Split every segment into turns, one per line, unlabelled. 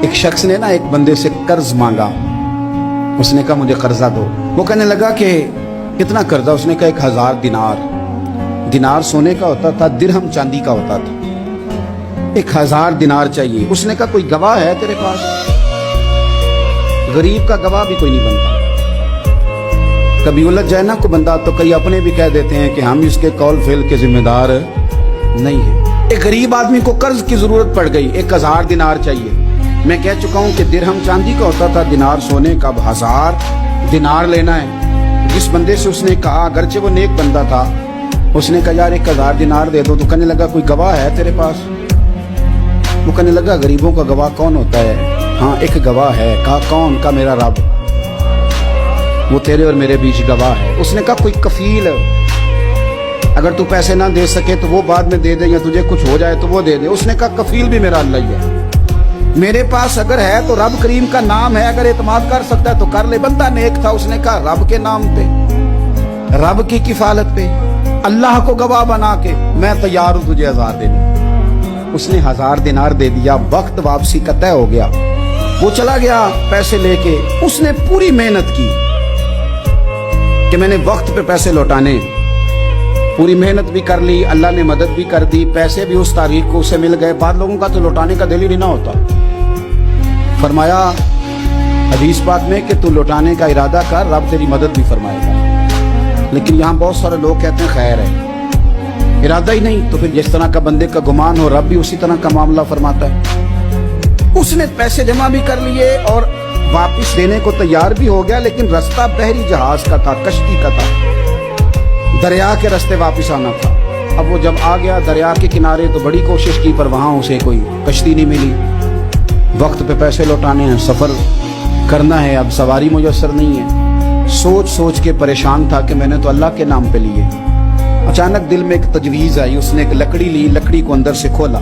ایک شخص نے نا ایک بندے سے قرض مانگا. اس نے کہا مجھے قرضہ دو. وہ کہنے لگا کہ کتنا قرضہ؟ اس نے کہا 1000 دینار. دینار سونے کا ہوتا تھا، درہم چاندی کا ہوتا تھا. 1000 دینار چاہیے. اس نے کہا کوئی گواہ ہے تیرے پاس؟ غریب کا گواہ بھی کوئی نہیں بنتا. کبھی الجھ جائے نا کوئی بندہ تو کئی اپنے بھی کہہ دیتے ہیں کہ ہم اس کے قول فعل کے ذمہ دار نہیں ہیں. ایک غریب آدمی کو قرض کی ضرورت پڑ گئی، 1000 دینار چاہیے. میں کہہ چکا ہوں کہ درہم چاندی کا ہوتا تھا، دینار سونے کا. 1000 دینار لینا ہے. جس بندے سے اس نے کہا، اگرچہ وہ نیک بندہ تھا، اس نے کہا یار 1000 دینار دے دو. تو کہنے لگا کوئی گواہ ہے تیرے پاس؟ وہ کہنے لگا غریبوں کا گواہ کون ہوتا ہے؟ ہاں ایک گواہ ہے. کہا کون؟ کا میرا رب، وہ تیرے اور میرے بیچ گواہ ہے. اس نے کہا کوئی کفیل، اگر تو پیسے نہ دے سکے تو وہ بعد میں دے دے، یا تجھے کچھ ہو جائے تو وہ دے دے. اس نے کہا کفیل بھی میرا اللہ ہی ہے. میرے پاس اگر ہے تو رب کریم کا نام ہے، اگر اعتماد کر سکتا ہے تو کر لے. بندہ نیک تھا. اس نے کہا رب کے نام پہ، رب کی کفالت پہ، اللہ کو گواہ بنا کے میں تیار ہوں تجھے 1000 دینے. اس نے 1000 دینار دے دیا. وقت واپسی کا طے ہو گیا. وہ چلا گیا پیسے لے کے. اس نے پوری محنت کی کہ میں نے وقت پہ پیسے لوٹانے. پوری محنت بھی کر لی، اللہ نے مدد بھی کر دی. پیسے بھی اس تاریخ کو اسے مل گئے. بعض لوگوں کا تو لوٹانے کا دل ہی نہ ہوتا. فرمایا حدیث پاک میں کہ تو لوٹانے کا ارادہ کر، رب تیری مدد بھی فرمائے گا. لیکن یہاں بہت سارے لوگ کہتے ہیں خیر ہے، ارادہ ہی نہیں. تو پھر جس طرح کا بندے کا گمان ہو، رب بھی اسی طرح کا معاملہ فرماتا ہے. اس نے پیسے جمع بھی کر لیے اور واپس دینے کو تیار بھی ہو گیا. لیکن رستہ بحری جہاز کا تھا، کشتی کا تھا. دریا کے راستے واپس آنا تھا. اب وہ جب آ گیا دریا کے کنارے تو بڑی کوشش کی، پر وہاں اسے کوئی کشتی نہیں ملی. وقت پہ پیسے لوٹانے ہیں، سفر کرنا ہے، اب سواری میسر نہیں ہے. سوچ سوچ کے پریشان تھا کہ میں نے تو اللہ کے نام پہ لیے. اچانک دل میں ایک تجویز آئی. اس نے ایک لکڑی لی، لکڑی کو اندر سے کھولا،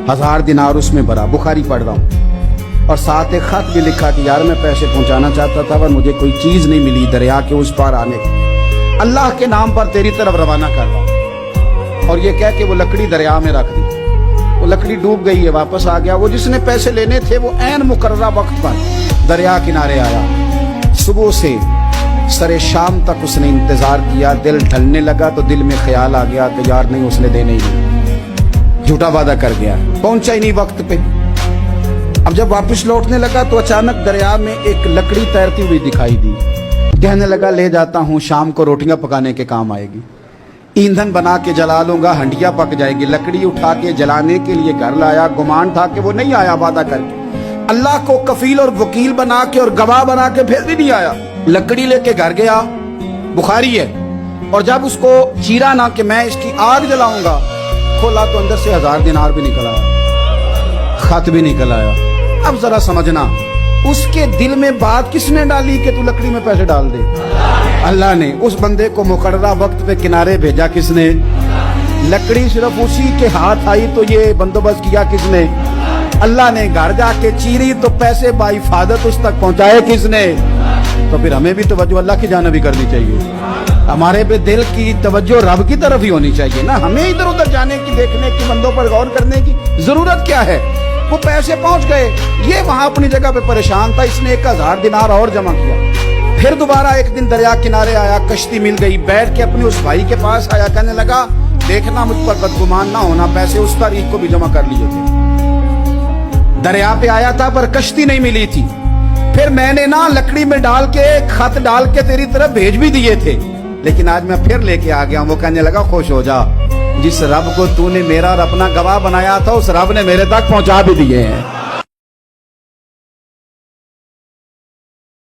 1000 دینار اس میں بھرا. بخاری پڑھ رہا ہوں. اور ساتھ ایک خط بھی لکھا کہ یار میں پیسے پہنچانا چاہتا تھا پر مجھے کوئی چیز نہیں ملی دریا کے اس پار آنے کی. اللہ کے نام پر تیری طرف روانہ کر رہا ہوں. اور یہ کہہ کہ وہ لکڑی دریا میں رکھ دی. وہ لکڑی ڈوب گئی ہے. واپس آ گیا. وہ جس نے پیسے لینے تھے وہ عین مقررہ وقت پر دریا کنارے آیا. صبح سے سرے شام تک اس نے انتظار کیا. دل ڈھلنے لگا تو دل میں خیال آ گیا کہ یار نہیں، اس نے دینے ہی نہیں، جھوٹا وعدہ کر گیا، پہنچا ہی نہیں وقت پہ. اب جب واپس لوٹنے لگا تو اچانک دریا میں ایک لکڑی تیرتی ہوئی دکھائی دی. کہنے لگا لے جاتا ہوں، شام کو روٹیاں پکانے کے کام آئے گی. ایندھن بنا کے جلا لوں گا، ہنڈیا پک جائے گی. لکڑی اٹھا کے جلانے کے لیے گھر لایا. گمان تھا کہ وہ نہیں آیا وعدہ کر کے. اللہ کو کفیل اور وکیل بنا کے اور گواہ بنا کے پھر بھی نہیں آیا. لکڑی لے کے گھر گیا. بخاری ہے. اور جب اس کو چیرا نہ کہ میں اس کی آگ جلاؤں گا، کھولا تو اندر سے 1000 دینار بھی نکل آیا، خط بھی نکل آیا. اب ذرا سمجھنا، اس کے دل میں بات کس نے ڈالی کہ تو لکڑی میں پیسے ڈال دے؟ اللہ نے. اس بندے کو مقررہ وقت پہ کنارے بھیجا کس نے؟ لکڑی صرف اسی کے ہاتھ آئی تو یہ بندوبست کیا کس نے؟ اللہ نے. گھر جا کے چیری تو پیسے بحفاظت اس تک پہنچائے کس نے؟ تو پھر ہمیں بھی توجہ اللہ کی جانب ہی کرنی چاہیے. ہمارے پہ دل کی توجہ رب کی طرف ہی ہونی چاہیے نا. ہمیں ادھر ادھر جانے کی، دیکھنے کی، بندوں پر غور کرنے کی ضرورت کیا ہے؟ وہ پیسے پہنچ گئے. یہ وہاں اپنی جگہ پہ پریشان تھا. اس نے 1000 دینار اور جمع کیا. پھر دوبارہ ایک دن دریا کنارے آیا، کشتی مل گئی. بیٹھ کے اپنے اس بھائی کے پاس آیا. کہنے لگا دیکھنا مجھ پر بدگمان نہ ہونا، پیسے اس تاریخ کو بھی جمع کر لیے تھے. دریا پہ آیا تھا پر کشتی نہیں ملی تھی. پھر میں نے نا لکڑی میں ڈال کے خط ڈال کے تیری طرف بھیج بھی دیے تھے، لیکن آج میں پھر لے کے آ گیا ہوں. وہ کہنے لگا خوش ہو جا، جس رب کو تو نے میرا اور اپنا گواہ بنایا تھا اس رب نے میرے تک پہنچا بھی دیے ہیں.